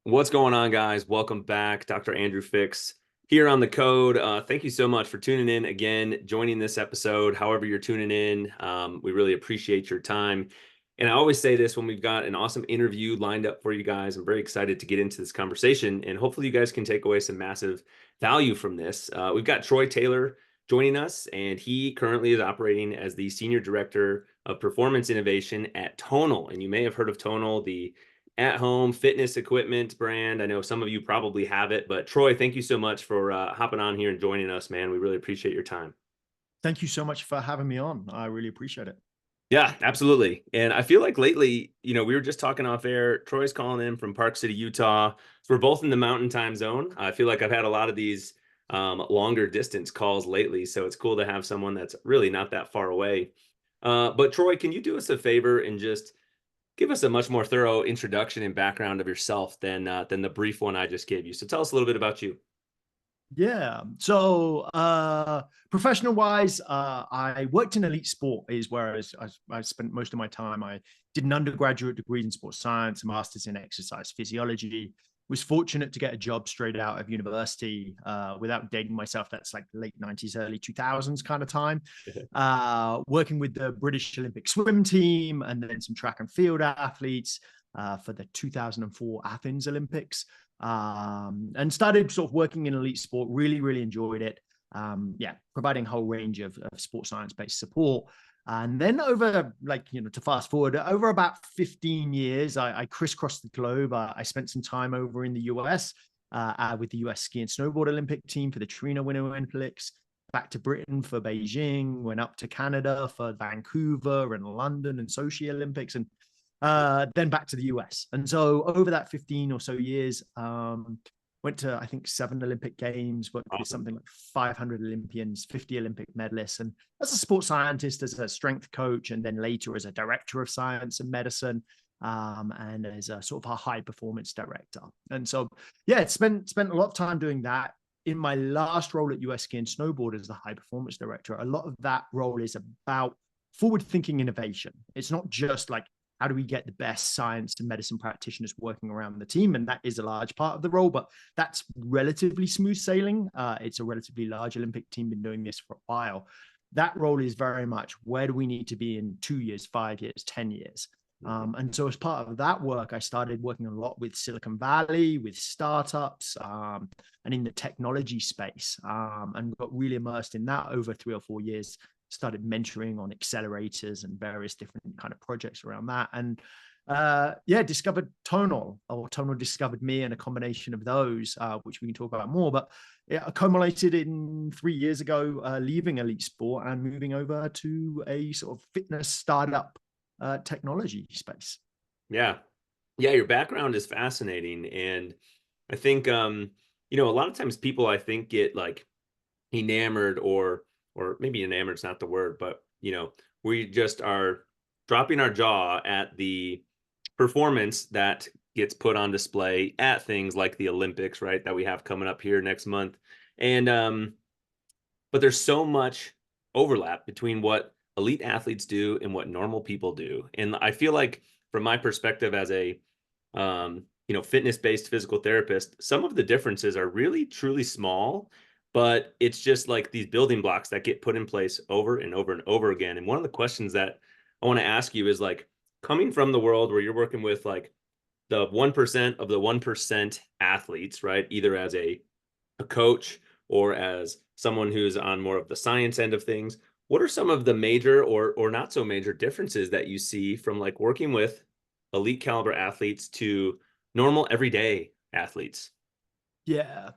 What's going on, guys? Welcome back. Dr. Andrew Fix here on the code. Thank you so much for tuning in again, joining this episode, however you're tuning in. We really appreciate your time. And I always say this when we've got an awesome interview lined up for you guys. I'm very excited to get into this conversation, and hopefully you guys can take away some massive value from this. We've got Troy Taylor joining us, and he currently is operating as the Senior Director of Performance Innovation at Tonal. And you may have heard of Tonal, the at-home fitness equipment brand. I know some of you probably have it, but Troy, thank you so much for hopping on here and joining us, man. We really appreciate your time. Thank you so much for having me on. I really appreciate it. Yeah, absolutely. And I feel like lately, we were just talking off air. Troy's calling in from Park City, Utah. So we're both in the mountain time zone. I feel like I've had a lot of these longer distance calls lately. So it's cool to have someone that's really not that far away. But Troy, can you do us a favor and just give us a much more thorough introduction and background of yourself than the brief one I just gave you? So tell us a little bit about you. Yeah. Professional wise, I worked in elite sport is where I spent most of my time. I did an undergraduate degree in sports science, a master's in exercise physiology. Was fortunate to get a job straight out of university without dating myself. That's like late 90s, early 2000s kind of time. Working with the British Olympic swim team and then some track and field athletes for the 2004 Athens Olympics. And started sort of working in elite sport, really enjoyed it. Providing a whole range of sports science-based support. And then over, to fast forward, over about 15 years, I crisscrossed the globe. I spent some time over in the US with the US ski and snowboard Olympic team for the Torino Winter Olympics, back to Britain for Beijing, went up to Canada for Vancouver and London and Sochi Olympics, and then back to the US. And so over that 15 or so years, went to, I think, 7 Olympic Games, worked with something like 500 Olympians, 50 Olympic medalists. And as a sports scientist, as a strength coach, and then later as a director of science and medicine, and as a sort of a high performance director. And so, spent a lot of time doing that. In my last role at US Ski and Snowboard as the high performance director, a lot of that role is about forward thinking innovation. It's not just like, how do we get the best science and medicine practitioners working around the team? And that is a large part of the role, but that's relatively smooth sailing. It's a relatively large Olympic team, been doing this for a while. That role is very much, where do we need to be in 2 years, 5 years, 10 years? And so as part of that work, I started working a lot with Silicon Valley, with startups, and in the technology space, and got really immersed in that over 3 or 4 years. Started mentoring on accelerators and various different kind of projects around that. And discovered Tonal, or Tonal discovered me, and a combination of those, which we can talk about more. But it accumulated in 3 years ago, leaving elite sport and moving over to a sort of fitness startup technology space. Yeah. Your background is fascinating. And I think, a lot of times people, I think, get like enamored or maybe enamored is not the word, but we just are dropping our jaw at the performance that gets put on display at things like the Olympics, right? That we have coming up here next month. And but there's so much overlap between what elite athletes do and what normal people do. And I feel like, from my perspective as a fitness-based physical therapist, some of the differences are really truly small, but it's just like these building blocks that get put in place over and over and over again. And one of the questions that I want to ask you is, like, coming from the world where you're working with like the 1% of the 1% athletes, right? Either as a coach or as someone who's on more of the science end of things. What are some of the major or not so major differences that you see from like working with elite caliber athletes to normal everyday athletes? Yeah.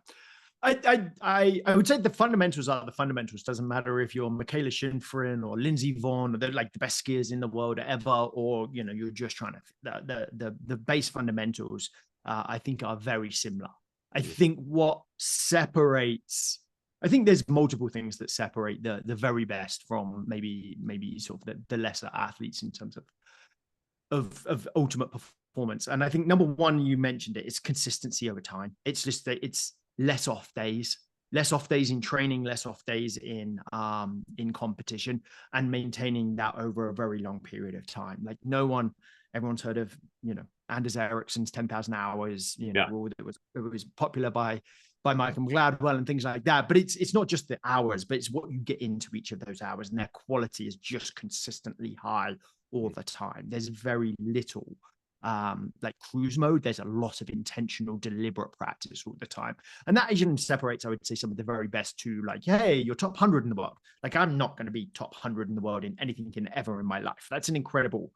I would say the fundamentals are the fundamentals. Doesn't matter if you're Michaela Schifrin or Lindsey Vonn, or they're like the best skiers in the world ever, or you're just trying to the base fundamentals. I think are very similar. I think what separates, I think there's multiple things that separate the very best from maybe sort of the lesser athletes in terms of ultimate performance. And I think number one, you mentioned it, it's consistency over time. It's just that it's less off days in training, less off days in competition, and maintaining that over a very long period of time. Like everyone's heard of, Anders Ericsson's 10,000 hours, Yeah. it was popular by Michael Gladwell and things like that. But it's not just the hours, but it's what you get into each of those hours, and their quality is just consistently high all the time. There's very little like cruise mode. There's a lot of intentional, deliberate practice all the time. And that even separates, I would say, some of the very best to like, hey, you're top 100 in the world. Like, I'm not going to be top 100 in the world in anything ever in my life. That's an incredible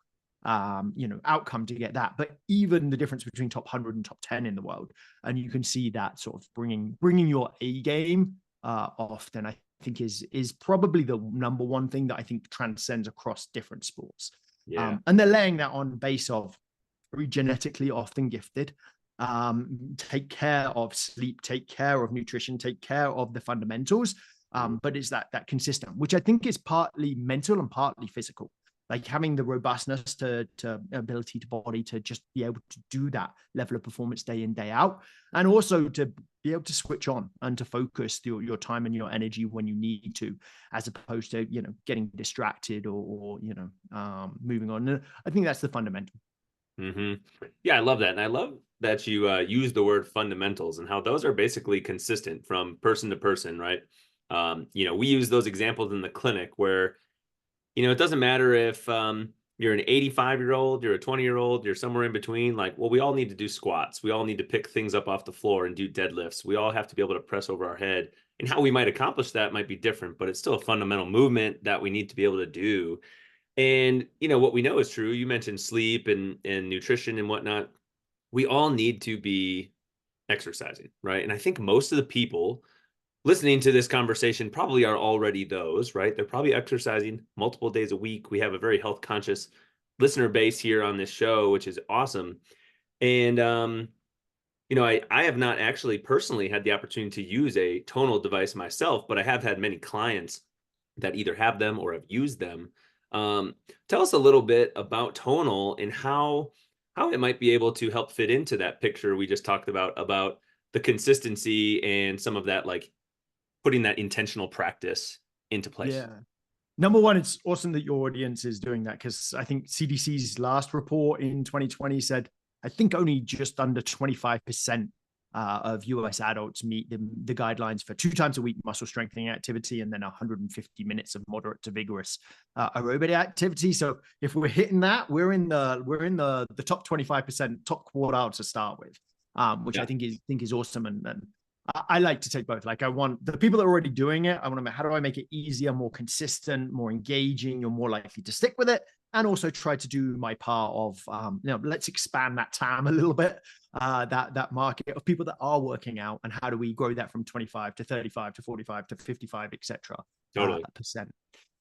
outcome to get that. But even the difference between top 100 and top 10 in the world, and you can see that sort of bringing your A game off, then I think is probably the number one thing that I think transcends across different sports. Yeah. And they're laying that on base of very genetically often gifted, take care of sleep, take care of nutrition, take care of the fundamentals. But it's that consistent, which I think is partly mental and partly physical, like having the robustness to ability to body to just be able to do that level of performance day in, day out, and also to be able to switch on and to focus your time and your energy when you need to, as opposed to, getting distracted or moving on. I think that's the fundamental. Yeah, I love that. And I love that you use the word fundamentals and how those are basically consistent from person to person, right? We use those examples in the clinic where, it doesn't matter if you're an 85-year-old, you're a 20-year-old, you're somewhere in between. Like, well, we all need to do squats. We all need to pick things up off the floor and do deadlifts. We all have to be able to press over our head. And how we might accomplish that might be different, but it's still a fundamental movement that we need to be able to do. And what we know is true. You mentioned sleep and nutrition and whatnot. We all need to be exercising, right? And I think most of the people listening to this conversation probably are already those, right? They're probably exercising multiple days a week. We have a very health conscious listener base here on this show, which is awesome. And I have not actually personally had the opportunity to use a tonal device myself, but I have had many clients that either have them or have used them. Tell us a little bit about tonal and how it might be able to help fit into that picture we just talked about the consistency and some of that, like putting that intentional practice into place. Yeah. Number one, it's awesome that your audience is doing that, because I think CDC's last report in 2020 said, I think only just under 25% of US adults meet the guidelines for 2 times a week muscle strengthening activity and then 150 minutes of moderate to vigorous aerobic activity. So if we're hitting that, we're in the top 25%, top quartile to start with, which I think is awesome. And I like to take both. Like, I want the people that are already doing it. I want to, how do I make it easier, more consistent, more engaging? You're more likely to stick with it, and also try to do my part of, let's expand that TAM a little bit, that market of people that are working out, and how do we grow that from 25 to 35 to 45 to 55, etc. Totally. Percent.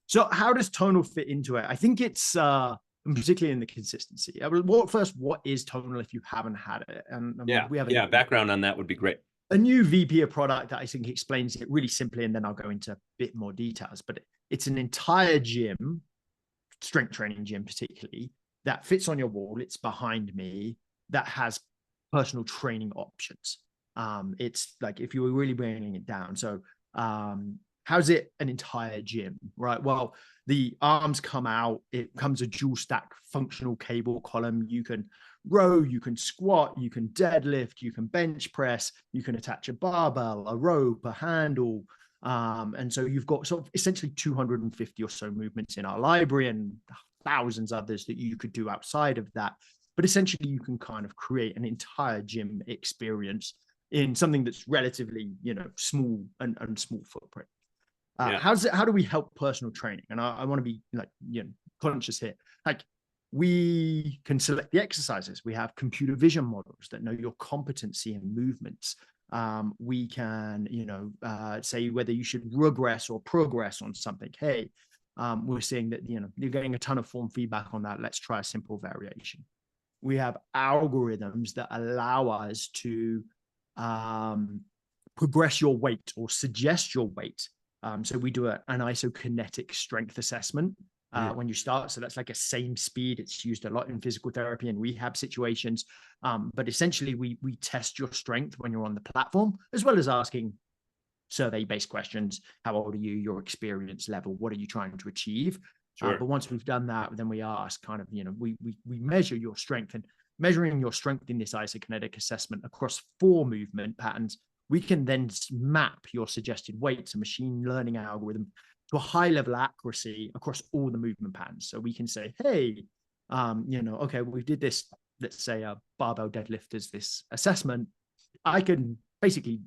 So how does tonal fit into it? I think it's particularly in the consistency. What is tonal if you haven't had it? And we have background on that would be great. A new VP of product that I think explains it really simply, and then I'll go into a bit more details. But it's an entire gym, strength training gym particularly, that fits on your wall. It's behind me, that has personal training options. It's like, if you were really bringing it down. So how's it an entire gym, right? Well, the arms come out. It comes a dual stack functional cable column. You can row, you can squat, you can deadlift, you can bench press, you can attach a barbell, a rope, a handle. And so you've got sort of essentially 250 or so movements in our library, and thousands others that you could do outside of that. But essentially you can kind of create an entire gym experience in something that's relatively, small and small footprint. How do we help personal training? And I want to be conscious here. Like, we can select the exercises. We have computer vision models that know your competency and movements. We can, say whether you should regress or progress on something. Hey, we're seeing that, you're getting a ton of form feedback on that. Let's try a simple variation. We have algorithms that allow us to progress your weight or suggest your weight. So we do an isokinetic strength assessment when you start. So that's like a same speed. It's used a lot in physical therapy and rehab situations. But essentially, we test your strength when you're on the platform, as well as asking survey-based questions. How old are you? Your experience level? What are you trying to achieve? Sure. But once we've done that, then we ask kind of, we measure your strength. And measuring your strength in this isokinetic assessment across 4 movement patterns, we can then map your suggested weights, a machine learning algorithm, to a high level accuracy across all the movement patterns. So we can say, hey, okay, we did this, let's say a barbell deadlift as this assessment. I can basically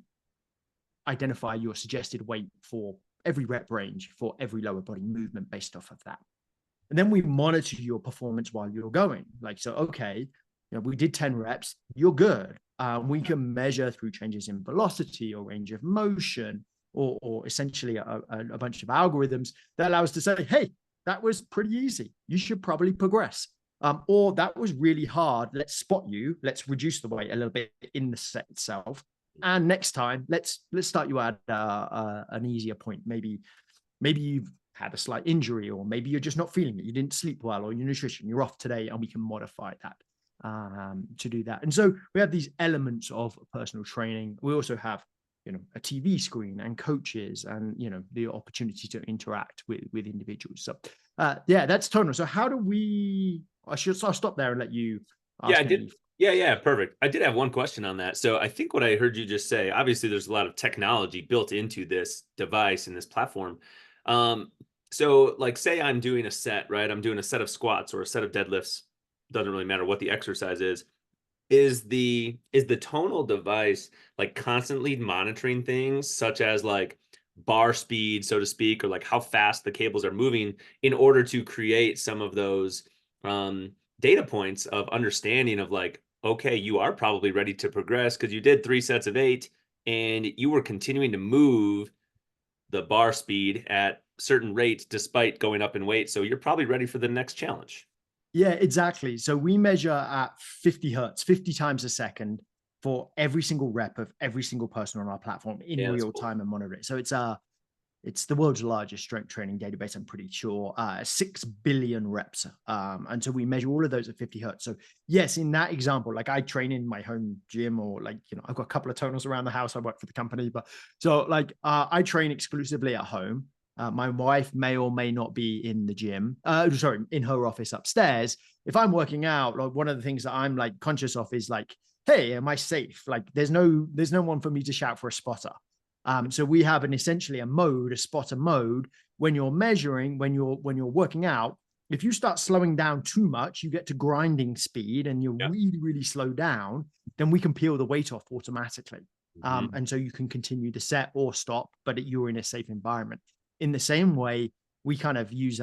identify your suggested weight for every rep range for every lower body movement based off of that. And then we monitor your performance while you're going. Like, so, okay, we did 10 reps, you're good. We can measure through changes in velocity or range of motion, or essentially a bunch of algorithms that allow us to say, hey, that was pretty easy. You should probably progress. Or that was really hard. Let's spot you. Let's reduce the weight a little bit in the set itself. And next time, let's start you at an easier point. Maybe you've had a slight injury, or maybe you're just not feeling it. You didn't sleep well, or your nutrition, you're off today, and we can modify that to do that. And so we have these elements of personal training. We also have, a TV screen and coaches, and, the opportunity to interact with individuals. So that's Tono. So how do we, I'll stop there and let you ask. Yeah, I did. Yeah, perfect. I did have one question on that. So I think what I heard you just say, obviously there's a lot of technology built into this device and this platform. So like, say I'm doing a set, right? I'm doing a set of squats or a set of deadlifts. Doesn't really matter what the exercise is. Is the tonal device like constantly monitoring things such as like bar speed, so to speak, or like how fast the cables are moving in order to create some of those data points of understanding of like, okay, you are probably ready to progress because you did 3 sets of 8 and you were continuing to move the bar speed at certain rates despite going up in weight. So you're probably ready for the next challenge. Yeah, exactly. So we measure at 50 hertz, 50 times a second for every single rep of every single person on our platform in real time and monitor it. So it's the world's largest strength training database, I'm pretty sure, 6 billion reps. And so we measure all of those at 50 hertz. So yes, in that example, like I train in my home gym, or like, I've got a couple of tonals around the house. I work for the company, but so like I train exclusively at home. My wife may or may not be in the gym, in her office upstairs. If I'm working out, like one of the things that I'm like conscious of is like, hey, am I safe? Like there's no one for me to shout for a spotter. So we have essentially a spotter mode. When you're measuring, when you're working out, if you start slowing down too much, you get to grinding speed and you're really, really slow down, then we can peel the weight off automatically. And so you can continue the set or stop, but you're in a safe environment. In the same way, we kind of use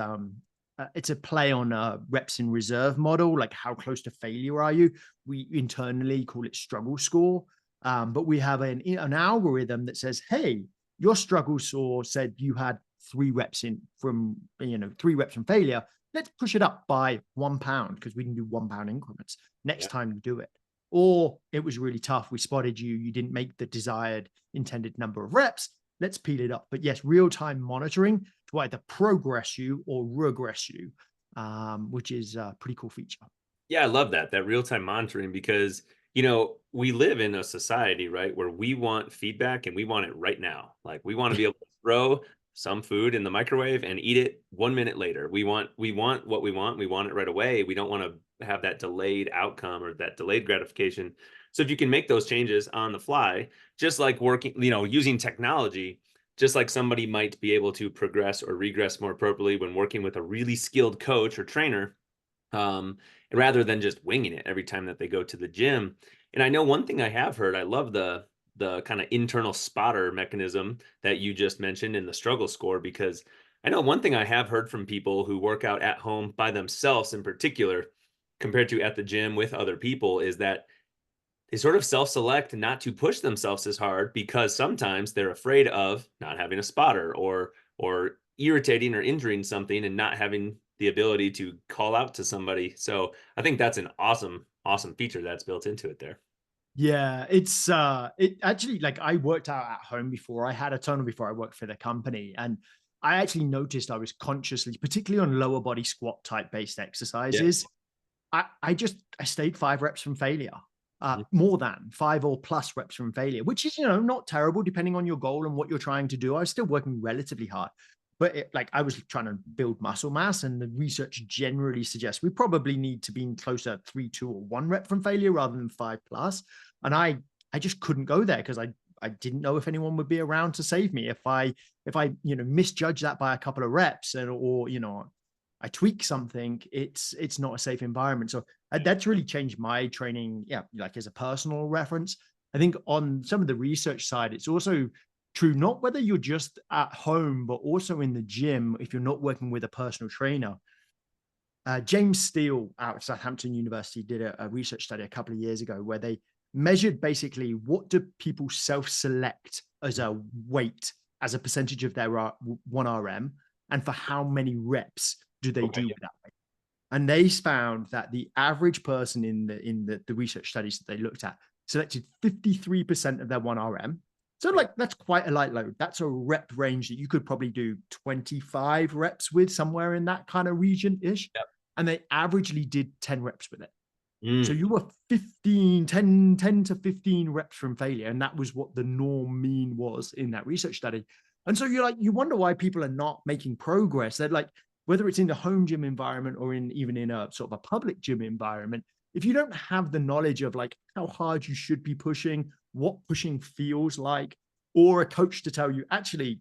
it's a play on a reps in reserve model, like how close to failure are you? We internally call it struggle score. But we have an algorithm that says, hey, your struggle score said you had 3 reps from failure. Let's push it up by 1 pound, because we can do 1 pound increments next time you do it. Or it was really tough. We spotted you didn't make the desired intended number of reps. Let's peel it up. But yes, real-time monitoring to either progress you or regress you, which is a pretty cool feature. Yeah, I love that real-time monitoring, because we live in a society, right, where we want feedback and we want it right now. Like we want to be able to throw some food in the microwave and eat it 1 minute later. We want what we want. We want it right away. We don't want to have that delayed outcome or that delayed gratification. So if you can make those changes on the fly, just like working, using technology, just like somebody might be able to progress or regress more appropriately when working with a really skilled coach or trainer, rather than just winging it every time that they go to the gym. And I know one thing I have heard, I love the kind of internal spotter mechanism that you just mentioned in the struggle score, because I know one thing I have heard from people who work out at home by themselves in particular, compared to at the gym with other people, is that they sort of self-select not to push themselves as hard because sometimes they're afraid of not having a spotter or irritating or injuring something and not having the ability to call out to somebody. So I think that's an awesome feature that's built into it there. Yeah, it's it actually, like I worked out at home before. I had a tonal before I worked for the company, and I actually noticed I was consciously, particularly on lower body squat type based exercises, I stayed 5 reps from failure. More than 5 or plus reps from failure, which is, not terrible depending on your goal and what you're trying to do. I was still working relatively hard. But like I was trying to build muscle mass, and the research generally suggests we probably need to be closer 3, 2, or 1 rep from failure rather than 5 plus. And I just couldn't go there because I didn't know if anyone would be around to save me if I misjudge that by a couple of reps, and or I tweak something, it's not a safe environment. So that's really changed my training. Yeah, like as a personal reference. I think on some of the research side, it's also true, not whether you're just at home, but also in the gym, if you're not working with a personal trainer. James Steele out of Southampton University did a research study a couple of years ago where they measured basically what do people self-select as a weight, as a percentage of their 1RM, and for how many reps do they do with that weight. And they found that the average person in the research studies that they looked at selected 53% of their 1RM. So like that's quite a light load. That's a rep range that you could probably do 25 reps with, somewhere in that kind of region-ish. Yep. And they averagely did 10 reps with it. So Mm. you were 10 to 15 reps from failure. And that was what the norm mean was in that research study. And so you wonder why people are not making progress. They're like, whether it's in the home gym environment or even in a sort of a public gym environment, if you don't have the knowledge of like how hard you should be pushing, what pushing feels like, or a coach to tell you, actually,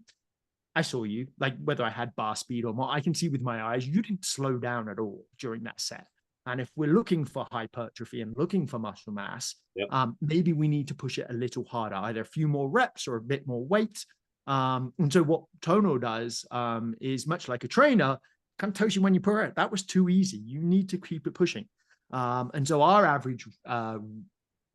I saw you, like whether I had bar speed or not, I can see with my eyes, you didn't slow down at all during that set. And if we're looking for hypertrophy and looking for muscle mass, Yep. maybe we need to push it a little harder, either a few more reps or a bit more weight. And so what Tono does is much like a trainer, kind of tells you when you put it, that was too easy. You need to keep it pushing. And so our average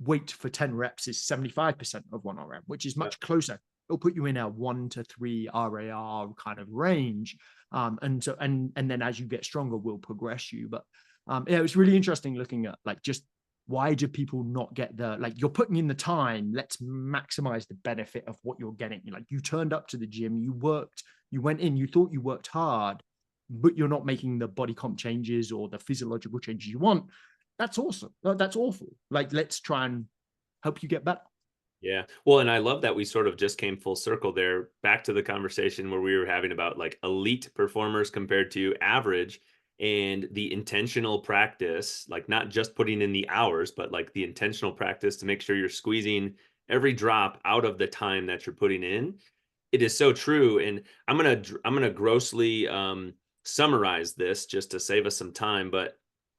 weight for 10 reps is 75% of 1RM, which is much closer. It'll put you in a 1 to 3 RAR kind of range. And then as you get stronger, we'll progress you. But yeah, it was really interesting looking at like just why do people not get like you're putting in the time, let's maximize the benefit of what you're getting. Like you turned up to the gym, you worked, you went in, you thought you worked hard, but you're not making the body comp changes or the physiological changes you want. That's awesome. That's awful. Like, let's try and help you get better. Yeah. Well, and I love that we sort of just came full circle there back to the conversation where we were having about like elite performers compared to average, and the intentional practice, like not just putting in the hours, but like the intentional practice to make sure you're squeezing every drop out of the time that you're putting in. It is so true. And I'm gonna grossly summarize this just to save us some time, but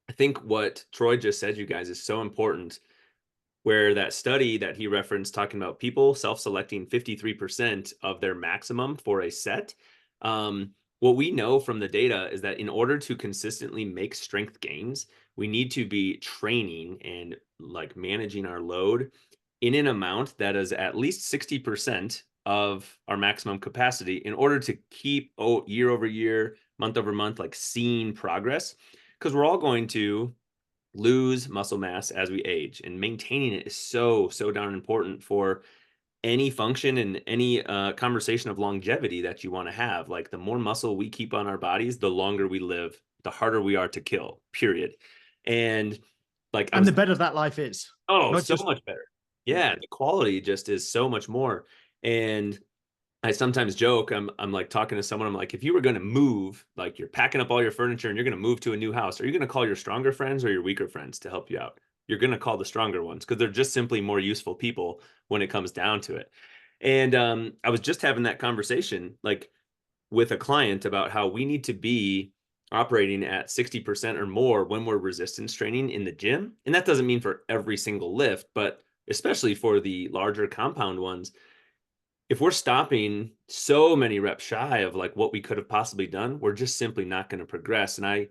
I think what Troy just said, you guys, is so important, where that study that he referenced talking about people self-selecting 53% of their maximum for a set. What we know from the data is that in order to consistently make strength gains, we need to be training and like managing our load in an amount that is at least 60% of our maximum capacity in order to keep year over year, month over month, like seeing progress. Because we're all going to lose muscle mass as we age, and maintaining it is so darn important for any function and any conversation of longevity that you want to have. Like the more muscle we keep on our bodies, the longer we live, the harder we are to kill, period. And like And the better that life is, not so just much better. yeah. Yeah, the quality just is so much more. And I sometimes joke, I'm like talking to someone, I'm like, if you were going to move, like you're packing up all your furniture and you're going to move to a new house, are you going to call your stronger friends or your weaker friends to help you out? You're going to call the stronger ones because they're just simply more useful people when it comes down to it. And I was just having that conversation like with a client about how we need to be operating at 60% or more when we're resistance training in the gym. And that doesn't mean for every single lift, but especially for the larger compound ones, if we're stopping so many reps shy of like what we could have possibly done, we're just simply not going to progress. And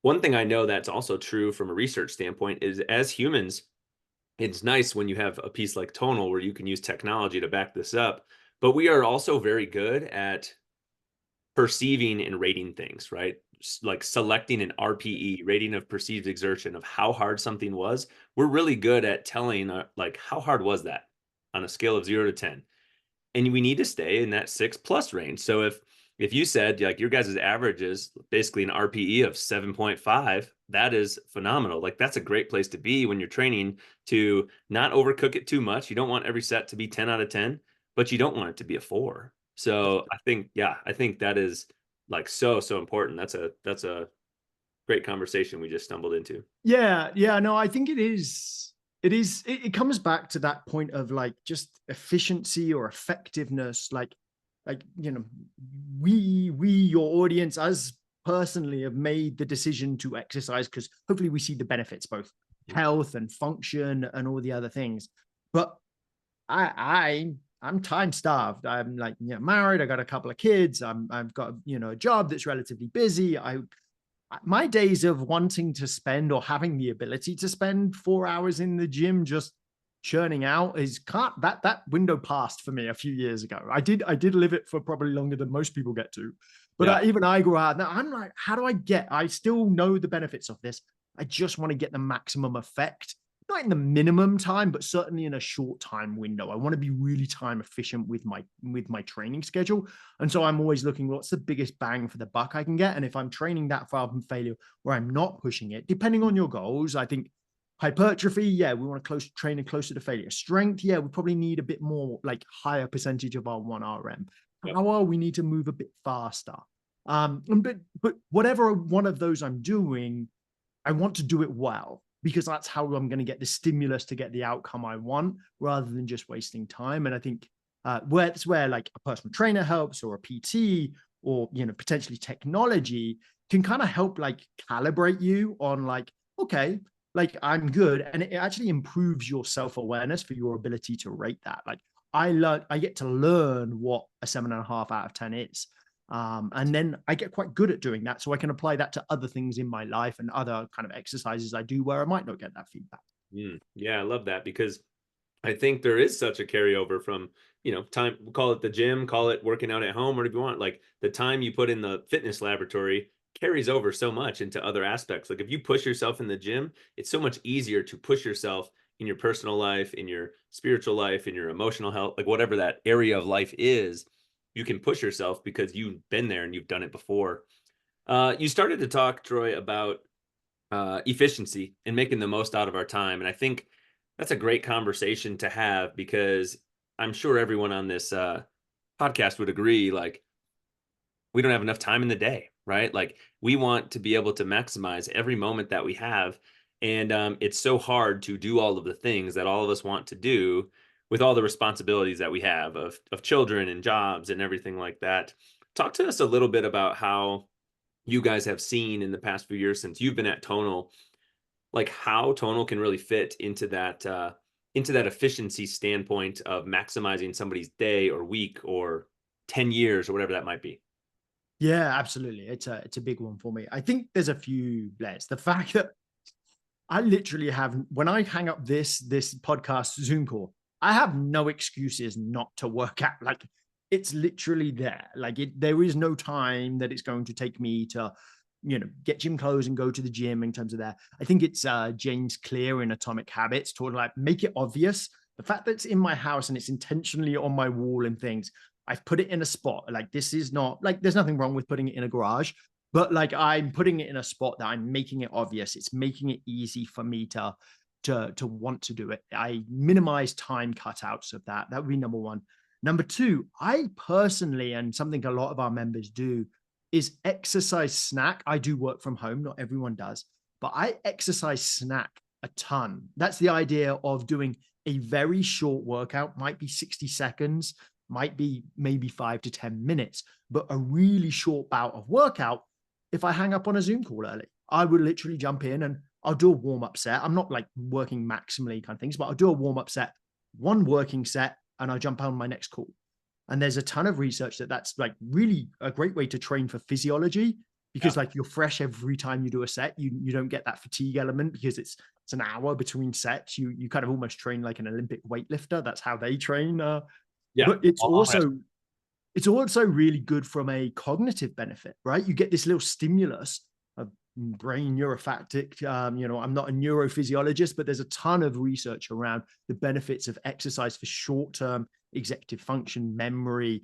one thing I know that's also true from a research standpoint is as humans, it's nice when you have a piece like Tonal where you can use technology to back this up, but we are also very good at perceiving and rating things, right? Like selecting an RPE, rating of perceived exertion, of how hard something was. We're really good at telling like how hard was that on a scale of 0 to 10, and we need to stay in that 6+ range. So if you said like your guys' average is basically an RPE of 7.5, that is phenomenal. Like that's a great place to be when you're training, to not overcook it too much. You don't want every set to be 10 out of 10, but you don't want it to be a 4. So I think that is like so important. That's a great conversation we just stumbled into. Yeah, no, I think it comes back to that point of like just efficiency or effectiveness. Like, we, your audience, us personally have made the decision to exercise because hopefully we see the benefits, both health and function and all the other things. But I'm time starved. I'm like, married. I got a couple of kids. I've got, a job that's relatively busy. My days of wanting to spend or having the ability to spend 4 hours in the gym just churning out is can't that window passed for me a few years ago. I did live it for probably longer than most people get to, but Yeah. even I grew out. Now I'm like, how do I still know the benefits of this. I just want to get the maximum effect, not in the minimum time, but certainly in a short time window. I want to be really time efficient with my training schedule. And so I'm always looking, what's the biggest bang for the buck I can get? And if I'm training that far from failure or I'm not pushing it, depending on your goals, I think hypertrophy, yeah, we want to training closer to failure. Strength, yeah, we probably need a bit more, like higher percentage of our 1RM. Yep. Power, we need to move a bit faster. But whatever one of those I'm doing, I want to do it well because that's how I'm going to get the stimulus to get the outcome I want rather than just wasting time. And I think where like a personal trainer helps or a PT or, potentially technology can kind of help like calibrate you on like, okay, like I'm good. And it actually improves your self-awareness for your ability to rate that. Like I get to learn what a 7.5 out of 10 is. And then I get quite good at doing that. So I can apply that to other things in my life and other kind of exercises I do where I might not get that feedback. Yeah, I love that because I think there is such a carryover from, time, call it the gym, call it working out at home, whatever you want. Like the time you put in the fitness laboratory carries over so much into other aspects. Like if you push yourself in the gym, it's so much easier to push yourself in your personal life, in your spiritual life, in your emotional health, like whatever that area of life is, you can push yourself because you've been there and you've done it before. You started to talk, Troy, about efficiency and making the most out of our time. And I think that's a great conversation to have because I'm sure everyone on this podcast would agree. Like, we don't have enough time in the day, right? Like, we want to be able to maximize every moment that we have. And it's so hard to do all of the things that all of us want to do with all the responsibilities that we have of children and jobs and everything like that. Talk to us a little bit about how you guys have seen in the past few years since you've been at Tonal, like how Tonal can really fit into that efficiency standpoint of maximizing somebody's day or week or 10 years or whatever that might be. Yeah, absolutely. It's a big one for me. I think there's a few layers. The fact that I literally have, when I hang up this podcast Zoom call, I have no excuses not to work out. Like it's literally there. Like there is no time that it's going to take me to, get gym clothes and go to the gym in terms of that. I think it's James Clear in Atomic Habits taught like make it obvious. The fact that it's in my house and it's intentionally on my wall and things, I've put it in a spot. Like this is not like there's nothing wrong with putting it in a garage, but like I'm putting it in a spot that I'm making it obvious. It's making it easy for me to want to do it. I minimize time cutouts of that. That would be number one. Number two, I personally, and something a lot of our members do, is exercise snack. I do work from home. Not everyone does, but I exercise snack a ton. That's the idea of doing a very short workout, might be 60 seconds, might be maybe 5 to 10 minutes, but a really short bout of workout. If I hang up on a Zoom call early, I would literally jump in and I'll do a warm up set. I'm not like working maximally kind of things, but I'll do a warm up set, one working set, and I'll jump on my next call. And there's a ton of research that's like really a great way to train for physiology because like you're fresh every time you do a set. You don't get that fatigue element because it's an hour between sets. You kind of almost train like an Olympic weightlifter. That's how they train. Yeah. But it's I'll have, also really good from a cognitive benefit, right? You get this little stimulus of brain neurofactic. I'm not a neurophysiologist, but there's a ton of research around the benefits of exercise for short-term executive function, memory,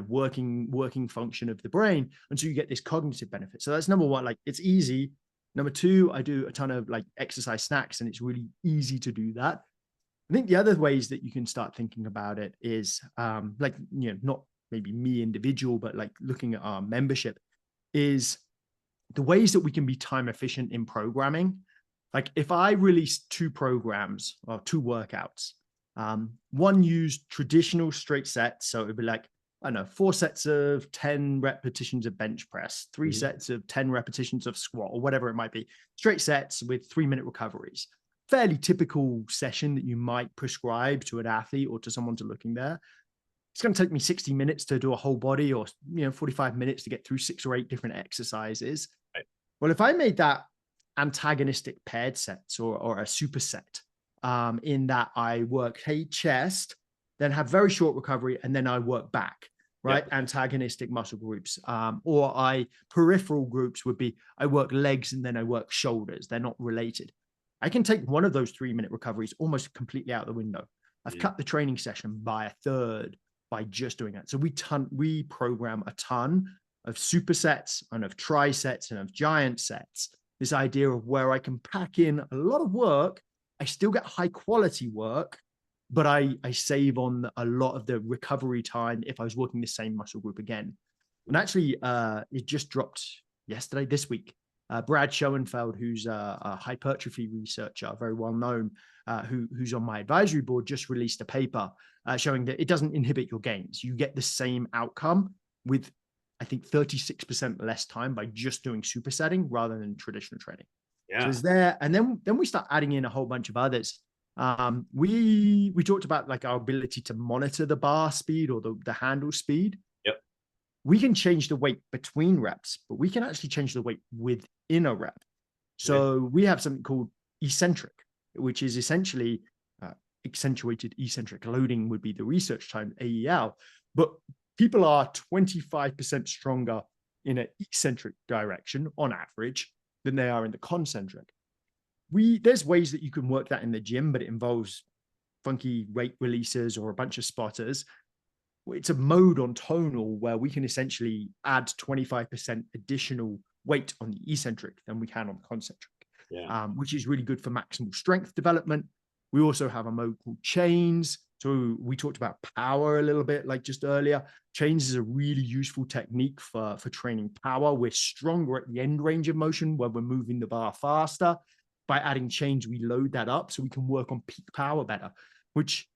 working function of the brain. And so you get this cognitive benefit. So that's number one, like it's easy. Number two, I do a ton of like exercise snacks and it's really easy to do that. I think the other ways that you can start thinking about it is not maybe me individual, but like looking at our membership, is the ways that we can be time efficient in programming. Like if I release two programs or two workouts, one used traditional straight sets. So it'd be like, I don't know, 4 sets of 10 repetitions of bench press, 3 sets of 10 repetitions of squat, or whatever it might be. Straight sets with 3-minute recoveries. Fairly typical session that you might prescribe to an athlete or to someone to looking there. It's going to take me 60 minutes to do a whole body, or 45 minutes to get through 6 or 8 different exercises. Right. Well, if I made that antagonistic paired sets or a superset, in that I work chest, then have very short recovery, and then I work back, right? Yep. Antagonistic muscle groups, or peripheral groups would be I work legs and then I work shoulders. They're not related. I can take one of those 3-minute recoveries almost completely out the window. I've cut the training session by a third by just doing that. So we program a ton of supersets and of trisets and of giant sets. This idea of where I can pack in a lot of work, I still get high quality work, but I save on a lot of the recovery time if I was working the same muscle group again. And actually, it just dropped this week. Brad Schoenfeld, who's a hypertrophy researcher, very well known, who's on my advisory board, just released a paper showing that it doesn't inhibit your gains. You get the same outcome with, I think, 36% less time by just doing supersetting rather than traditional training. Yeah. So it's there. And then we start adding in a whole bunch of others. We talked about like our ability to monitor the bar speed or the handle speed. Yep. We can change the weight between reps, but we can actually change the weight within a rep. So we have something called eccentric, which is essentially accentuated eccentric loading would be the research term, AEL. But people are 25% stronger in an eccentric direction on average than they are in the concentric. There's ways that you can work that in the gym, but it involves funky weight releases or a bunch of spotters. It's a mode on Tonal where we can essentially add 25% additional weight on the eccentric than we can on the concentric, which is really good for maximal strength development. We also have a mode called chains. So we talked about power a little bit, like just earlier. Chains is a really useful technique for training power. We're stronger at the end range of motion where we're moving the bar faster. By adding chains, we load that up so we can work on peak power better, which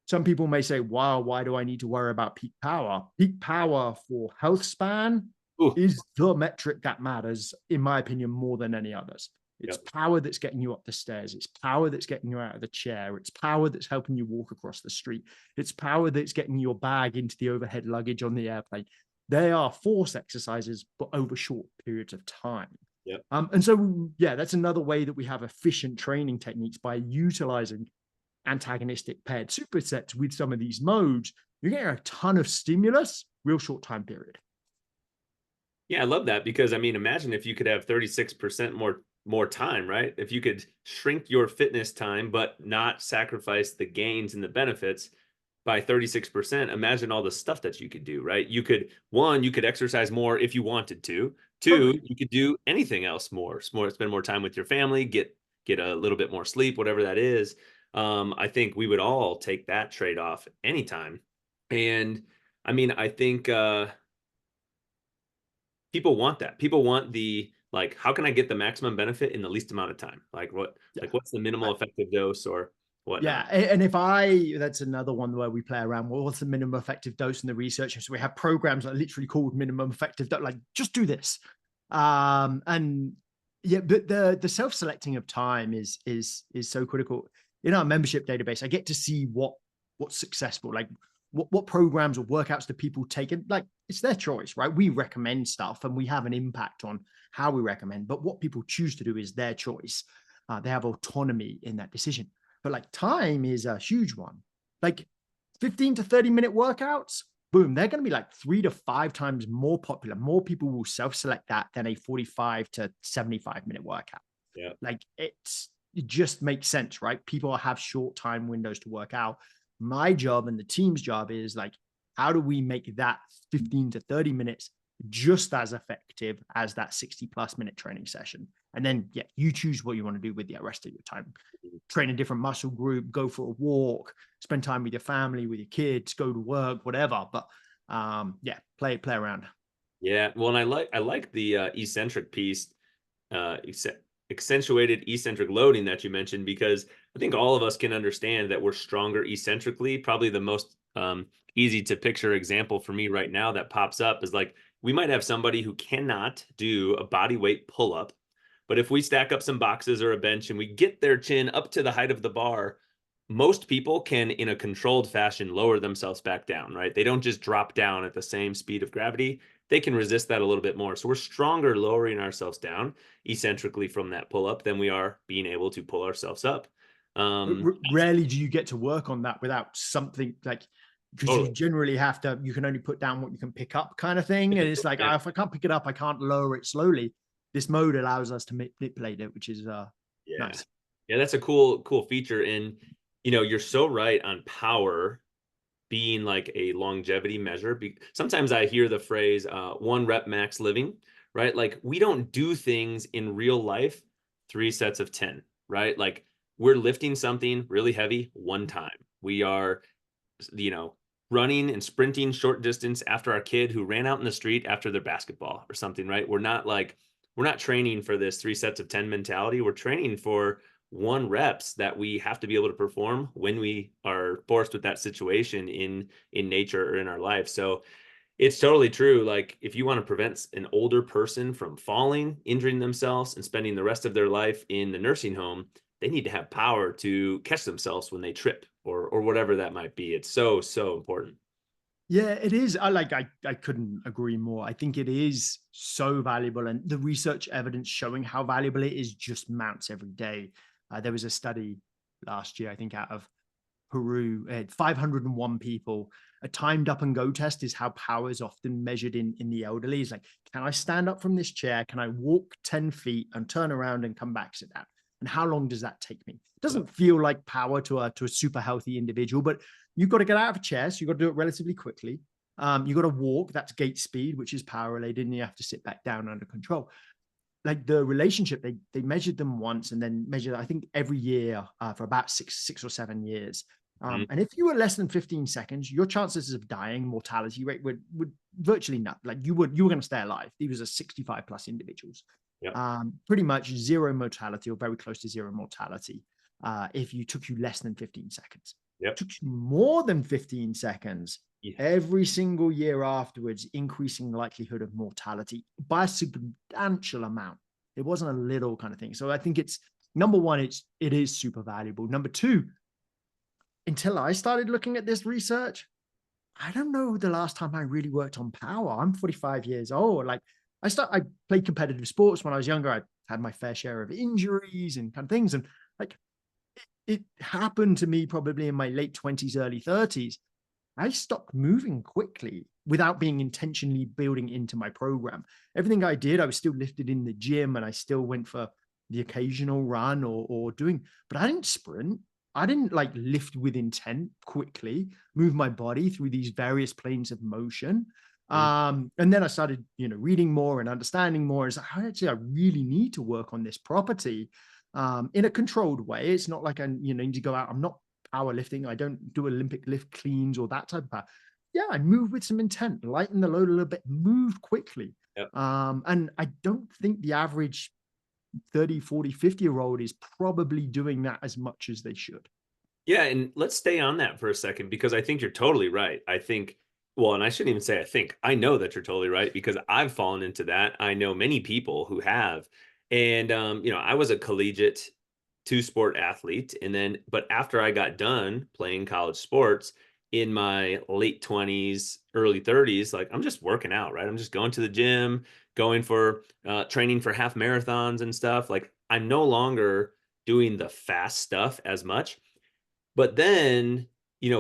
some people may say, wow, why do I need to worry about peak power? Peak power for health span is the metric that matters, in my opinion, more than any others. It's power that's getting you up the stairs. It's power that's getting you out of the chair. It's power that's helping you walk across the street. It's power that's getting your bag into the overhead luggage on the airplane. They are force exercises, but over short periods of time. Yep. And so, that's another way that we have efficient training techniques by utilizing antagonistic paired supersets with some of these modes. You're getting a ton of stimulus, real short time period. Yeah, I love that because, I mean, imagine if you could have 36% more time, right? If you could shrink your fitness time, but not sacrifice the gains and the benefits by 36%, imagine all the stuff that you could do, right? You could exercise more if you wanted to. Two, you could do anything else more, spend more time with your family, get a little bit more sleep, whatever that is. I think we would all take that trade-off anytime. And I mean, I think people want that. People want the, like, how can I get the maximum benefit in the least amount of time? Like what's the minimal effective dose or whatnot? Yeah. And that's another one where we play around. Well, what's the minimum effective dose in the research? So we have programs that are literally called minimum effective dose, like just do this. But the self-selecting of time is so critical. In our membership database, I get to see what's successful, like what programs or workouts do people take, and like it's their choice, right? We recommend stuff and we have an impact on how we recommend, but what people choose to do is their choice. They have autonomy in that decision. But like time is a huge one. Like 15 to 30-minute workouts, boom, they're going to be like 3 to 5 times more popular. More people will self-select that than a 45 to 75-minute workout. Yeah. Like it just makes sense, right? People have short time windows to work out. My job and the team's job is like, how do we make that 15 to 30 minutes just as effective as that 60+ minute training session? And then, you choose what you want to do with the rest of your time. Train a different muscle group, go for a walk, spend time with your family, with your kids, go to work, whatever. But Yeah, play around. Yeah. Well, and I like the eccentric piece, uh, accentuated eccentric loading that you mentioned, because I think all of us can understand that we're stronger eccentrically. Probably the most easy to picture example for me right now that pops up is like we might have somebody who cannot do a body weight pull up, but if we stack up some boxes or a bench and we get their chin up to the height of the bar, most people can, in a controlled fashion, lower themselves back down, right? They don't just drop down at the same speed of gravity. They can resist that a little bit more. So we're stronger lowering ourselves down eccentrically from that pull up than we are being able to pull ourselves up. Um, Rarely do you get to work on that without something like, because you totally. generally have to, you can only put down what you can pick up kind of thing. And it's like, Yeah. if I can't pick it up, I can't lower it slowly. This mode allows us to manipulate it, which is Yeah. nice. Yeah, that's a cool feature. And you're so right on power being like a longevity measure. Sometimes I hear the phrase one rep max living, right? Like we don't do things in real life 3 sets of 10, right? Like we're lifting something really heavy one time. We are, you know, running and sprinting short distance after our kid who ran out in the street after their basketball or something, right? We're not training for this 3 sets of 10 mentality. We're training for one reps that we have to be able to perform when we are forced with that situation in nature or in our life. So it's totally true. Like if you want to prevent an older person from falling, injuring themselves, and spending the rest of their life in the nursing home, they need to have power to catch themselves when they trip or whatever that might be. It's so important. Yeah, it is. I couldn't agree more. I think it is so valuable, and the research evidence showing how valuable it is just mounts every day. There was a study last year, I think, out of Peru. It had 501 people. A timed up and go test is how power is often measured in the elderly. It's like, can I stand up from this chair? Can I walk 10 feet and turn around and come back, sit down? And how long does that take me? It Yep. doesn't feel like power to a super healthy individual, but you've got to get out of a chair. So you've got to do it relatively quickly. You've got to walk. That's gait speed, which is power related. And you have to sit back down under control. Like the relationship, they measured them once and then measured, I think, every year for about six or 7 years. Mhm. And if you were less than 15 seconds, your chances of dying, mortality rate would virtually not. Like you were going to stay alive. These are 65 plus individuals. Yep. Pretty much zero mortality or very close to zero mortality if you took you less than 15 seconds. Yep. Took you more than 15 seconds, Yeah. every single year afterwards, increasing likelihood of mortality by a substantial amount. It wasn't a little kind of thing. So I think it's number one, it is super valuable. Number two, until I started looking at this research, I don't know the last time I really worked on power. I'm 45 years old. Like I played competitive sports when I was younger. I had my fair share of injuries and kind of things. And like it happened to me probably in my late 20s, early 30s. I stopped moving quickly without being intentionally building into my program. Everything I did, I was still lifted in the gym and I still went for the occasional run or doing, but I didn't sprint. I didn't like lift with intent quickly, move my body through these various planes of motion. Mhm. And then I started, reading more and understanding more. It's like, actually, I really need to work on this property in a controlled way. It's not like I, need to go out. I'm not powerlifting. I don't do Olympic lift cleans or that type of power. Yeah, I move with some intent, lighten the load a little bit, move quickly. Yep. And I don't think the average 30, 40, 50-year-old is probably doing that as much as they should. Yeah, and let's stay on that for a second because I think you're totally right. I think, well, and I shouldn't even say I think, I know that you're totally right because I've fallen into that. I know many people who have. And I was a collegiate two-sport athlete, and then but after I got done playing college sports in my late 20s, early 30s, like I'm just working out, right? I'm just going to the gym, going for training for half marathons and stuff. Like I'm no longer doing the fast stuff as much. But then,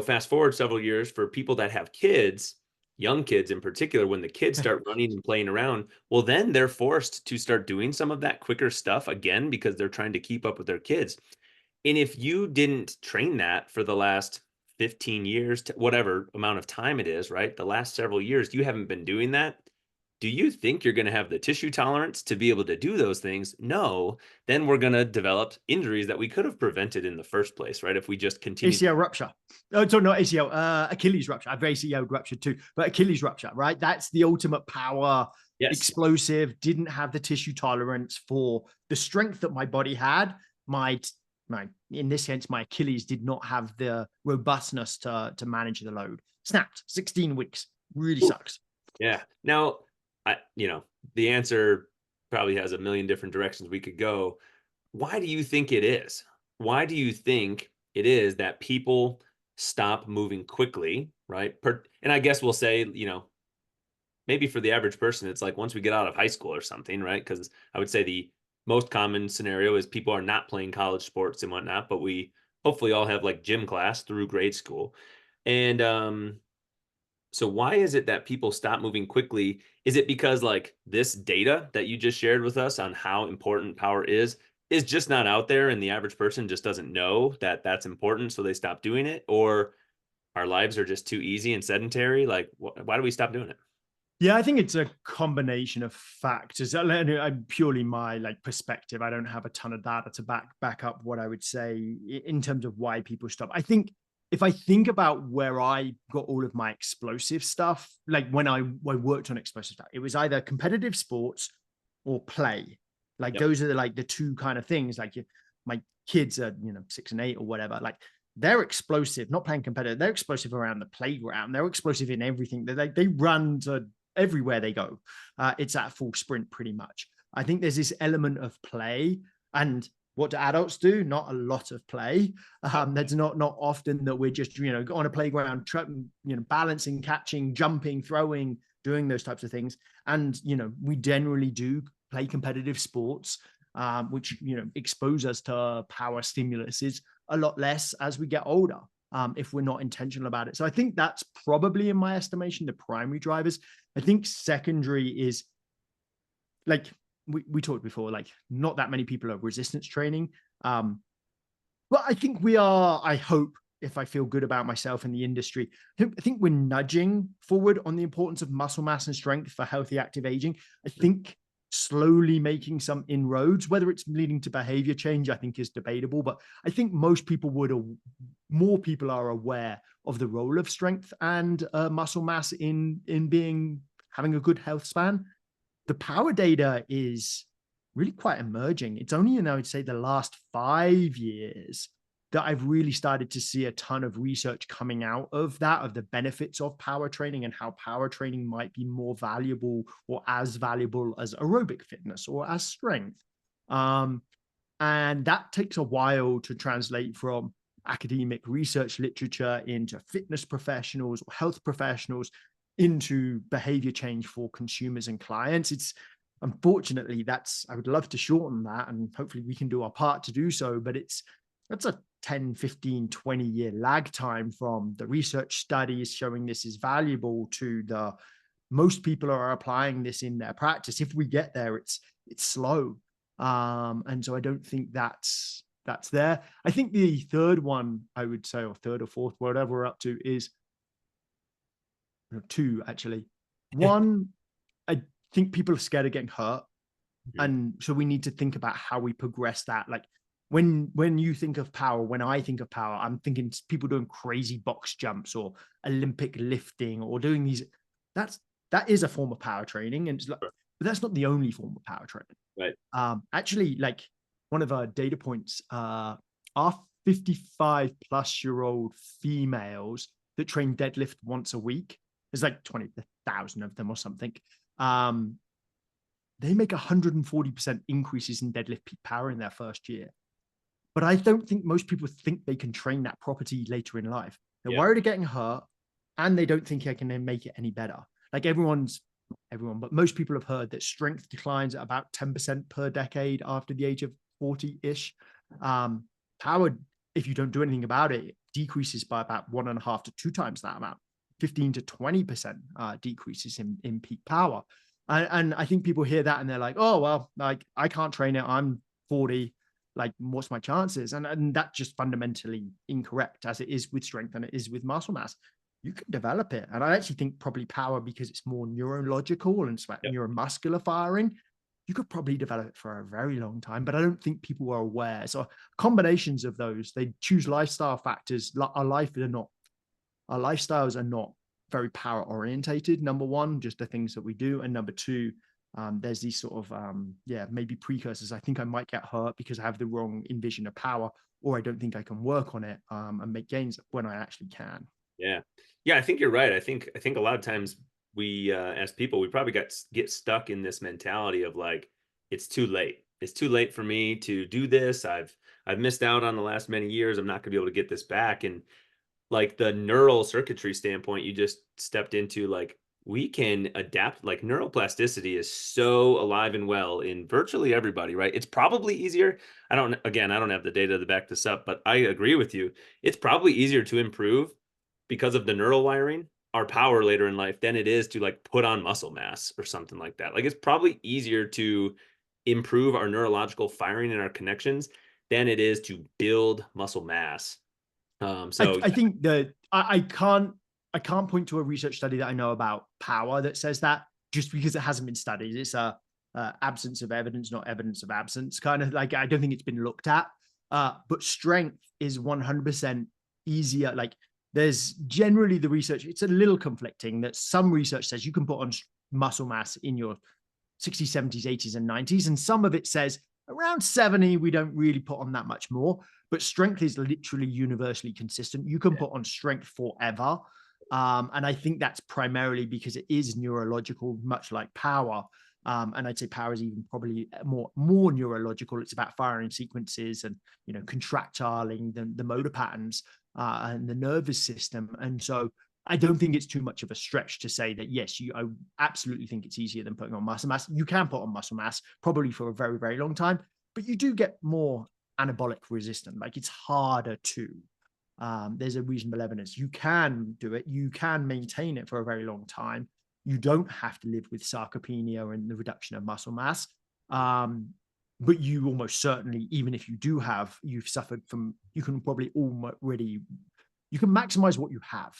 fast forward several years for people that have kids, young kids in particular, when the kids start running and playing around, well, then they're forced to start doing some of that quicker stuff again because they're trying to keep up with their kids. And if you didn't train that for the last 15 years, to whatever amount of time it is, right? The last several years, you haven't been doing that. do you think you're going to have the tissue tolerance to be able to do those things? No, then we're going to develop injuries that we could have prevented in the first place, right? If we just continue. ACL rupture. Oh, so not ACL, Achilles rupture. I've ACL rupture too, but Achilles rupture, right? That's the ultimate power, Yes. explosive, didn't have the tissue tolerance for the strength that my body had. My in this sense, my Achilles did not have the robustness to manage the load. Snapped 16 weeks. Really Ooh. sucks. Yeah. Now, the answer probably has a million different directions we could go. Why do you think it is? Why do you think it is that people stop moving quickly, right? And I guess we'll say, maybe for the average person, it's like once we get out of high school or something, right? Because I would say the most common scenario is people are not playing college sports and whatnot, but we hopefully all have like gym class through grade school. And so why is it that people stop moving quickly? Is it because like this data that you just shared with us on how important power is just not out there and the average person just doesn't know that that's important, so they stop doing it? Or our lives are just too easy and sedentary? Like, why do we stop doing it? Yeah, I think it's a combination of factors. I'm purely my like perspective. I don't have a ton of data to back up what I would say in terms of why people stop. I think if I think about where I got all of my explosive stuff, like when I worked on explosive stuff, it was either competitive sports or play. Like Yep. those are like the two kind of things. Like my kids are 6 and 8 or whatever. Like they're explosive, not playing competitive. They're explosive around the playground. They're explosive in everything. They run to everywhere they go. It's at full sprint pretty much. I think there's this element of play, and what do adults do? Not a lot of play. That's not often that we're just on a playground, balancing, catching, jumping, throwing, doing those types of things. And we generally do play competitive sports, which expose us to power stimuluses a lot less as we get older. If we're not intentional about it. So I think that's probably, in my estimation, the primary drivers. I think secondary is like we talked before, like not that many people are resistance training. But I think we are, I hope, if I feel good about myself in the industry, I think we're nudging forward on the importance of muscle mass and strength for healthy active aging. I think slowly making some inroads, whether it's leading to behavior change, I think is debatable, but I think most people more people are aware of the role of strength and muscle mass in having a good health span. The power data is really quite emerging. It's only I would say the last 5 years that I've really started to see a ton of research coming out of the benefits of power training and how power training might be more valuable or as valuable as aerobic fitness or as strength. And that takes a while to translate from academic research literature into fitness professionals or health professionals into behavior change for consumers and clients. It's unfortunately I would love to shorten that, and hopefully we can do our part to do so, but that's a 10, 15, 20-year lag time from the research studies showing this is valuable to the most people are applying this in their practice. If we get there, it's slow. And so I don't think that's there. I think the third one I would say, or third or fourth, whatever we're up to, is two actually. One, I think people are scared of getting hurt. And so we need to think about how we progress that. Like when you think of power, when I think of power, I'm thinking people doing crazy box jumps or Olympic lifting or doing these. That is a form of power training, and but that's not the only form of power training. Right. Actually, like one of our data points, our 55-plus-year-old females that train deadlift once a week, there's like 20,000 of them or something. They make 140% increases in deadlift peak power in their first year. But I don't think most people think they can train that property later in life. They're worried of getting hurt, and they don't think I can make it any better. Like everyone, but most people have heard that strength declines at about 10% per decade after the age of 40-ish. Power, if you don't do anything about it, decreases by about 1.5 to 2 times that amount, 15 to 20% decreases in peak power. And I think people hear that and they're like, oh, well, like I can't train it. I'm 40. Like, what's my chances? And that's just fundamentally incorrect, as it is with strength and it is with muscle mass. you can develop it. And I actually think probably power, because it's more neurological and it's about Yep. neuromuscular firing, you could probably develop it for a very long time, but I don't think people are aware. So combinations of those, they choose lifestyle factors. Our lifestyles are not very power orientated. Number one, just the things that we do. And number two, there's these sort of, maybe precursors. I think I might get hurt because I have the wrong envision of power, or I don't think I can work on it and make gains when I actually can. Yeah. Yeah, I think you're right. I think a lot of times we as people, we probably get stuck in this mentality of like it's too late. It's too late for me to do this. I've missed out on the last many years. I'm not going to be able to get this back. And like the neural circuitry standpoint you just stepped into, like we can adapt. Like neuroplasticity is so alive and well in virtually everybody, right? It's probably easier. I don't have the data to back this up, but I agree with you. It's probably easier to improve because of the neural wiring, our power later in life, than it is to like put on muscle mass or something like that. Like it's probably easier to improve our neurological firing and our connections than it is to build muscle mass. So I think that I can't point to a research study that I know about power that says that, just because it hasn't been studied. It's a absence of evidence, not evidence of absence. Kind of like, I don't think it's been looked at. But strength is 100% easier. Like, there's generally the research. It's a little conflicting that some research says you can put on muscle mass in your 60s, 70s, 80s, and 90s, and some of it says around 70 we don't really put on that much more. But strength is literally universally consistent. You can put on strength forever. And I think that's primarily because it is neurological, much like power. And I'd say power is even probably more neurological. It's about firing sequences and, contractiling the motor patterns and the nervous system. And so I don't think it's too much of a stretch to say that, yes, I absolutely think it's easier than putting on muscle mass. You can put on muscle mass probably for a very, very long time, but you do get more anabolic resistant. Like, it's harder to. There's a reasonable evidence. You can do it. You can maintain it for a very long time. You don't have to live with sarcopenia and the reduction of muscle mass. But you almost certainly, even if you've suffered from, you can probably already, you can maximize what you have,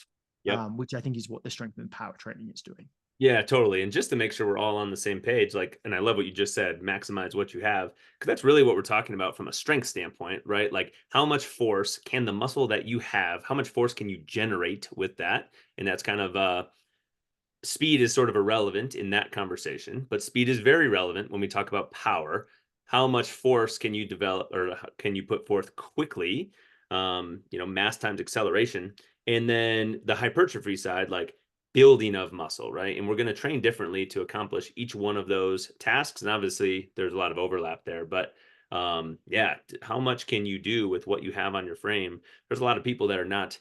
yep. which I think is what the strength and power training is doing. Yeah, totally. And just to make sure we're all on the same page, like, and I love what you just said, maximize what you have, because that's really what we're talking about from a strength standpoint, right? Like, how much force can the muscle that you have, how much force can you generate with that? And that's kind of speed is sort of irrelevant in that conversation, but speed is very relevant when we talk about power. How much force can you develop or can you put forth quickly? Mass times acceleration. And then the hypertrophy side, like building of muscle, right? And we're going to train differently to accomplish each one of those tasks. And obviously, there's a lot of overlap there, but yeah, how much can you do with what you have on your frame? There's a lot of people that are not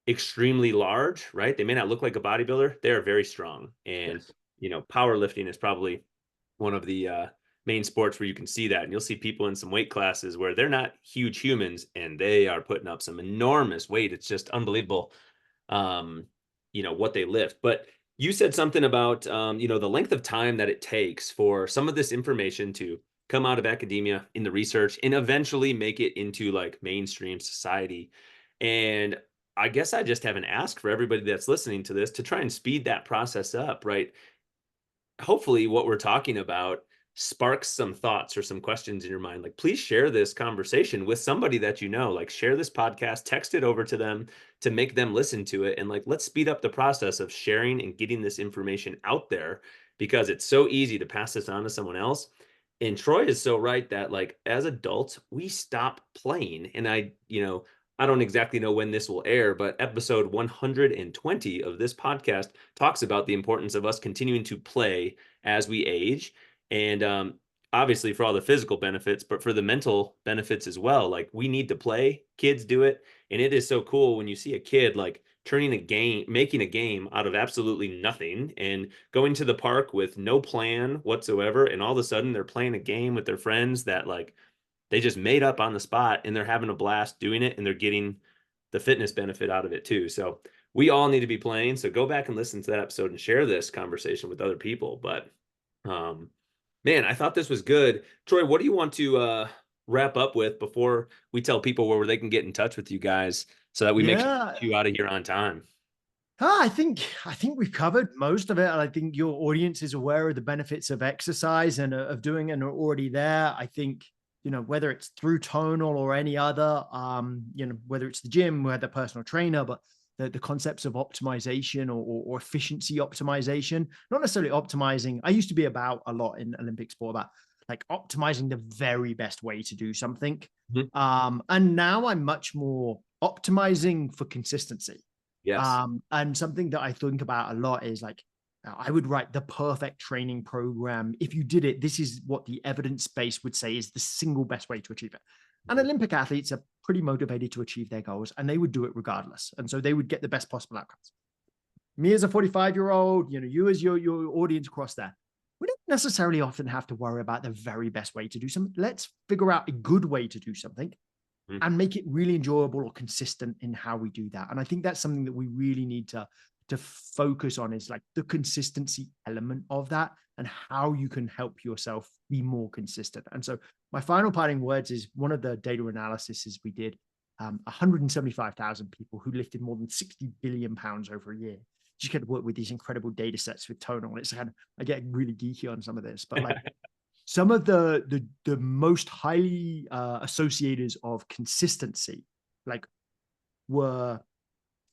extremely large, right? They may not look like a bodybuilder. They're very strong. And, Yes. powerlifting is probably one of the main sports where you can see that. And you'll see people in some weight classes where they're not huge humans and they are putting up some enormous weight. It's just unbelievable, what they lift. But you said something about, the length of time that it takes for some of this information to come out of academia in the research and eventually make it into like mainstream society. And I guess I just have an ask for everybody that's listening to this to try and speed that process up, right? Hopefully what we're talking about sparks some thoughts or some questions in your mind. Like, please share this conversation with somebody that you know. Like, share this podcast, text it over to them to make them listen to it. And like, let's speed up the process of sharing and getting this information out there, because it's so easy to pass this on to someone else. And Troy is so right that like as adults, we stop playing. And I don't exactly know when this will air, but episode 120 of this podcast talks about the importance of us continuing to play as we age. And obviously for all the physical benefits, but for the mental benefits as well. Like, we need to play. Kids do it. And it is so cool when you see a kid like making a game out of absolutely nothing and going to the park with no plan whatsoever. And all of a sudden they're playing a game with their friends that like they just made up on the spot, and they're having a blast doing it, and they're getting the fitness benefit out of it too. So we all need to be playing. So go back and listen to that episode and share this conversation with other people. But um, man, I thought this was good. Troy, what do you want to wrap up with before we tell people where they can get in touch with you guys so that we make sure Yeah. you out of here on time? I think we've covered most of it. I think your audience is aware of the benefits of exercise and of doing it and are already there. I think, whether it's through Tonal or any other, whether it's the gym, we had the personal trainer, but the concepts of optimization or efficiency optimization, not necessarily optimizing. I used to be about a lot in Olympic sport about like optimizing the very best way to do something. Mhm. And now I'm much more optimizing for consistency. Yes. And something that I think about a lot is like, I would write the perfect training program. If you did it, this is what the evidence base would say is the single best way to achieve it. And Mhm. Olympic athletes are pretty motivated to achieve their goals and they would do it regardless. And so they would get the best possible outcomes. Me as a 45-year-old, you as your audience across there, we don't necessarily often have to worry about the very best way to do something. Let's figure out a good way to do something Mhm. and make it really enjoyable or consistent in how we do that. And I think that's something that we really need to focus on is like the consistency element of that and how you can help yourself be more consistent. And so my final parting words is one of the data analyses we did, 175,000 people who lifted more than 60 billion pounds over a year. Just get to work with these incredible data sets with Tonal. And it's kind of, I get really geeky on some of this, but like some of the most highly associators of consistency, like were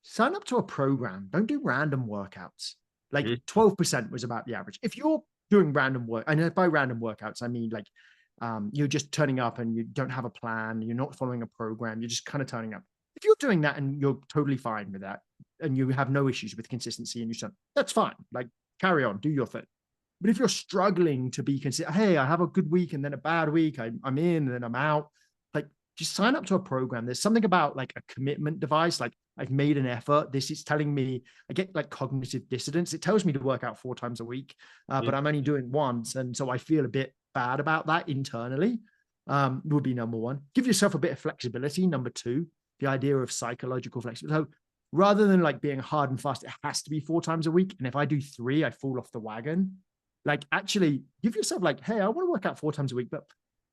sign up to a program, don't do random workouts. Like Mhm. 12% was about the average. If you're doing random work, and by random workouts, I mean like you're just turning up and you don't have a plan, you're not following a program, you're just kind of turning up. If you're doing that and you're totally fine with that and you have no issues with consistency and you said, that's fine. Like carry on, do your thing. But if you're struggling to be consistent, hey, I have a good week and then a bad week, I'm in and then I'm out, like just sign up to a program. There's something about like a commitment device. Like I've made an effort. This is telling me, I get like cognitive dissonance. It tells me to work out 4 times a week, but Mhm. I'm only doing once. And so I feel a bit bad about that internally, would be number one. Give yourself a bit of flexibility. Number two, the idea of psychological flexibility. So rather than like being hard and fast, it has to be 4 times a week. And if I do three, I fall off the wagon. Like actually give yourself like, hey, I want to work out 4 times a week, but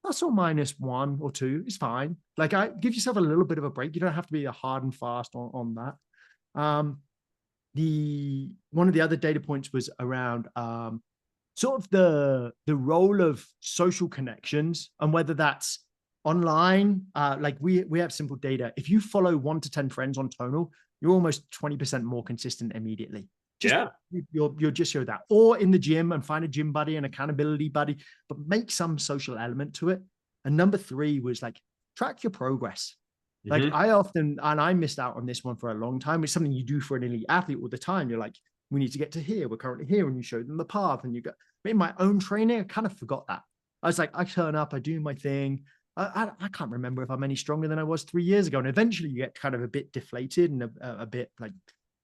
plus or minus 1 or 2 is fine. Like I give yourself a little bit of a break. You don't have to be a hard and fast on that. The one of the other data points was around sort of the role of social connections and whether that's online. Like we have simple data. If you follow 1 to 10 friends on Tonal, you're almost 20% more consistent immediately. Just Yeah. you'll just show that, or in the gym and find a gym buddy, an accountability buddy, but make some social element to it. And number three was like track your progress. Like Mhm. I often, and I missed out on this one for a long time. It's something you do for an elite athlete all the time. You're like, we need to get to here. We're currently here, and you show them the path, and you go. But in my own training, I kind of forgot that. I was like, I turn up, I do my thing. I can't remember if I'm any stronger than I was 3 years ago. And eventually you get kind of a bit deflated and a bit like,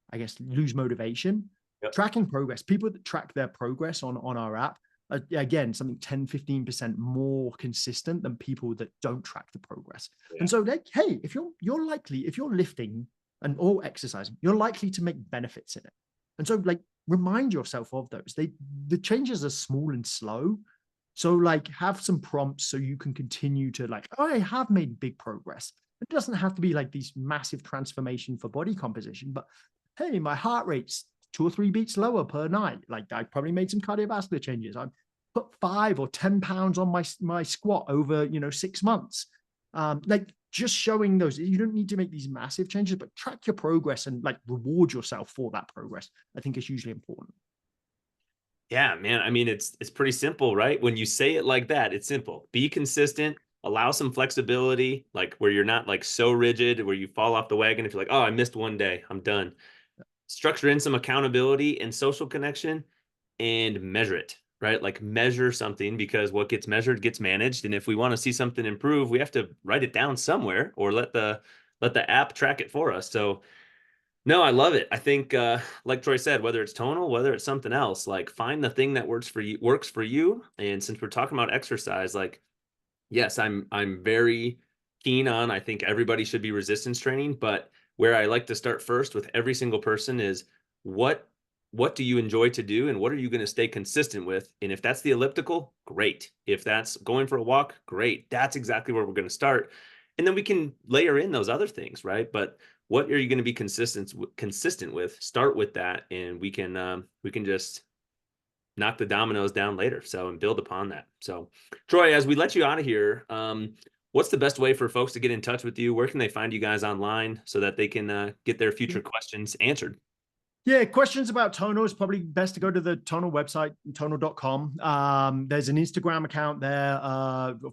I guess, lose motivation. Yep. Tracking progress, people that track their progress on our app, again, something 10-15% more consistent than people that don't track the progress. Yeah. And so like, hey, if you're lifting and or exercising, you're likely to make benefits in it. And so like remind yourself of those. The changes are small and slow. So like have some prompts so you can continue to like, oh, I have made big progress. It doesn't have to be like these massive transformation for body composition, but hey, my heart rate's 2 or 3 beats lower per night. Like I probably made some cardiovascular changes. I put 5 or 10 pounds on my squat over 6 months. Like just showing those. You don't need to make these massive changes, but track your progress and like reward yourself for that progress. I think is usually important. Yeah, man. I mean, it's pretty simple, right? When you say it like that, it's simple. Be consistent, allow some flexibility, like where you're not like so rigid where you fall off the wagon if you're like, oh, I missed one day, I'm done. Structure in some accountability and social connection and measure it, right? Like measure something because what gets measured gets managed. And if we want to see something improve, we have to write it down somewhere or let the app track it for us. So no, I love it. I think like Troy said, whether it's tonal, whether it's something else, like find the thing that works for you. And since we're talking about exercise, like yes, I'm very keen on I think everybody should be resistance training, but where I like to start first with every single person is what what do you enjoy to do and what are you going to stay consistent with? And if that's the elliptical, great. If that's going for a walk, great. That's exactly where we're going to start. And then we can layer in those other things, right? But what are you going to be consistent with? Start with that, and we can just knock the dominoes down later. So, and build upon that. So, Troy, as we let you out of here, what's the best way for folks to get in touch with you? Where can they find you guys online so that they can get their future questions answered? Yeah, questions about Tono is probably best to go to the Tonal website, tonal.com. There's an Instagram account there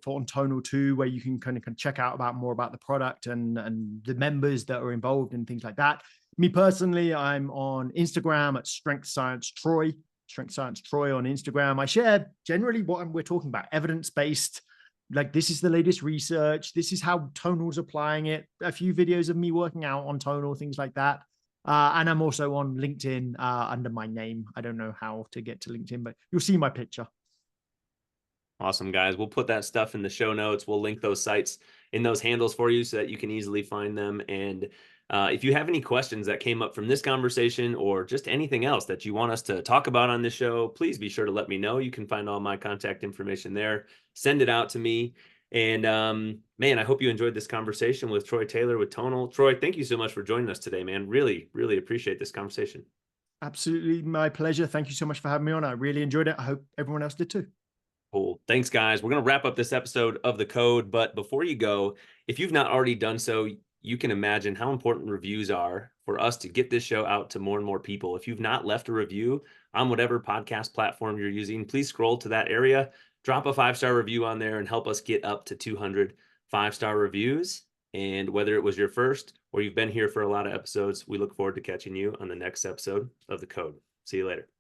for on Tonal too, where you can kind of check out more about the product and the members that are involved and things like that. Me personally, I'm on Instagram at Strength Science Troy on Instagram. I share generally what we're talking about, evidence-based. Like, this is the latest research. This is how Tonal's applying it. A few videos of me working out on Tonal, things like that. And I'm also on LinkedIn under my name. I don't know how to get to LinkedIn, but you'll see my picture. Awesome, guys. We'll put that stuff in the show notes. We'll link those sites in those handles for you so that you can easily find them. And if you have any questions that came up from this conversation or just anything else that you want us to talk about on this show, please be sure to let me know. You can find all my contact information there. Send it out to me. And man, I hope you enjoyed this conversation with Troy Taylor with Tonal. Troy, thank you so much for joining us today, man. Really, really appreciate this conversation. Absolutely my pleasure. Thank you so much for having me on. I really enjoyed it. I hope everyone else did too. Cool. Thanks, guys. We're going to wrap up this episode of The Code. But before you go, if you've not already done so, you can imagine how important reviews are for us to get this show out to more and more people. If you've not left a review on whatever podcast platform you're using, please scroll to that area, drop a 5-star review on there, and help us get up to 200 5-star reviews. And whether it was your first or you've been here for a lot of episodes, we look forward to catching you on the next episode of The Code. See you later.